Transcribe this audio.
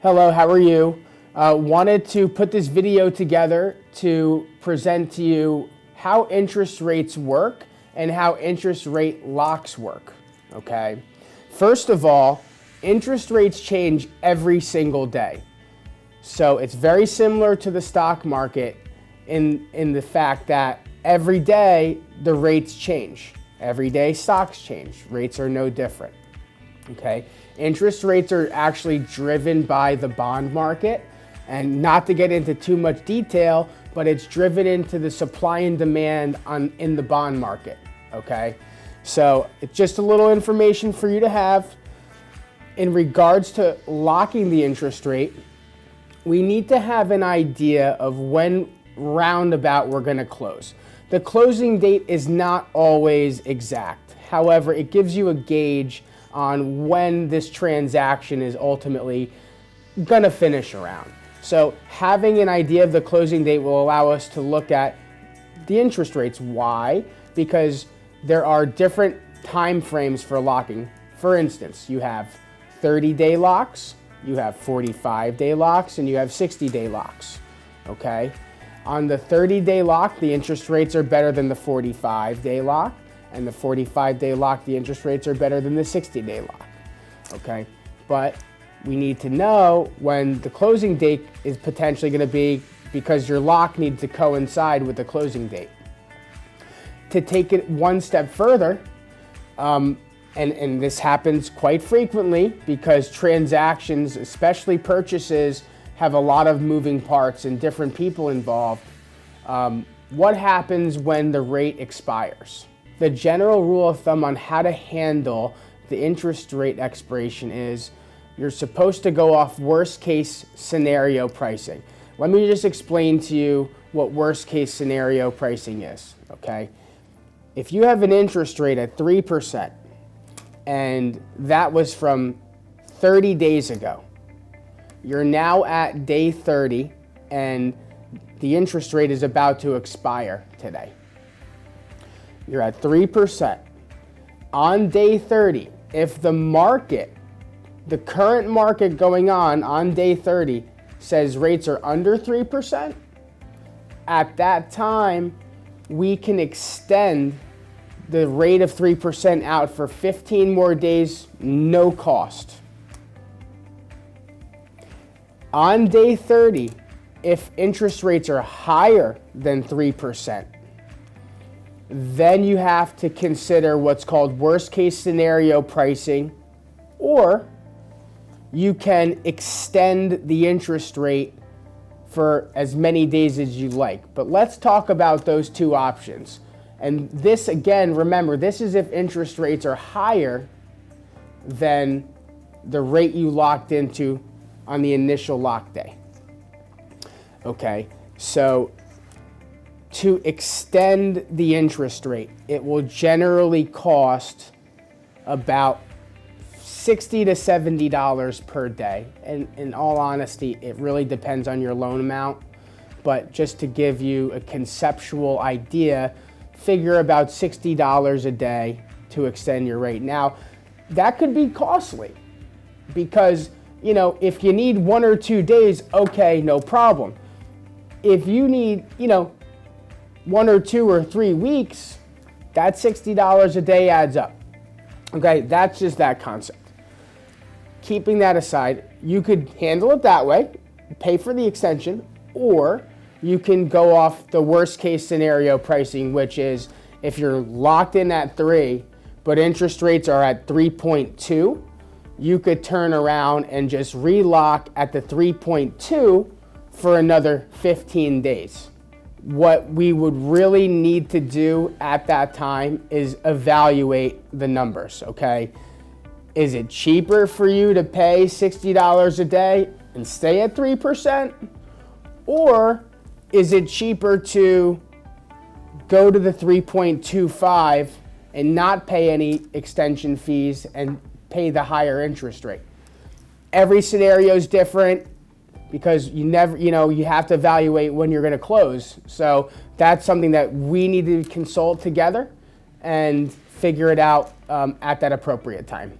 Hello, how are you? Wanted to put this video together to present to you how interest rates work and how interest rate locks work, okay? First of all, interest rates change every single day. So it's very similar to the stock market in the fact that every day the rates change. Every day stocks change. Rates are no different. Okay, interest rates are actually driven by the bond market, and not to get into too much detail, but it's driven into the supply and demand in the bond market. Okay, so it's just a little information for you to have. In regards to locking the interest rate, we need to have an idea of when roundabout we're going to close. The closing date is not always exact. However, it gives you a gauge on when this transaction is ultimately going to finish around. So having an idea of the closing date will allow us to look at the interest rates. Why? Because there are different time frames for locking. For instance, you have 30-day locks, you have 45-day locks, and you have 60-day locks. Okay? On the 30-day lock, the interest rates are better than the 45-day lock. And the 45-day lock, the interest rates are better than the 60-day lock, okay? But we need to know when the closing date is potentially going to be, because your lock needs to coincide with the closing date. To take it one step further, and this happens quite frequently because transactions, especially purchases, have a lot of moving parts and different people involved. What happens when the rate expires? The general rule of thumb on how to handle the interest rate expiration is you're supposed to go off worst case scenario pricing. Let me just explain to you what worst case scenario pricing is, okay? If you have an interest rate at 3% and that was from 30 days ago, you're now at day 30 and the interest rate is about to expire today. You're at 3%. On day 30, if the market, the current market going on day 30, says rates are under 3%, at that time, we can extend the rate of 3% out for 15 more days, no cost. On day 30, if interest rates are higher than 3%, then you have to consider what's called worst case scenario pricing, or you can extend the interest rate for as many days as you like. But let's talk about those two options. And this, again, remember, this is if interest rates are higher than the rate you locked into on the initial lock day. Okay, so to extend the interest rate, it will generally cost about $60 to $70 per day. And in all honesty, it really depends on your loan amount. But just to give you a conceptual idea, figure about $60 a day to extend your rate. Now, that could be costly because, if you need 1 or 2 days, okay, no problem. If you need, 1 or 2 or 3 weeks, that $60 a day adds up. Okay, that's just that concept. Keeping that aside, you could handle it that way, pay for the extension, or you can go off the worst case scenario pricing, which is if you're locked in at 3, but interest rates are at 3.2, you could turn around and just relock at the 3.2 for another 15 days. What we would really need to do at that time is evaluate the numbers, okay? Is it cheaper for you to pay $60 a day and stay at 3%? Or is it cheaper to go to the 3.25 and not pay any extension fees and pay the higher interest rate? Every scenario is different, because you have to evaluate when you're going to close. So that's something that we need to consult together and figure it out at that appropriate time.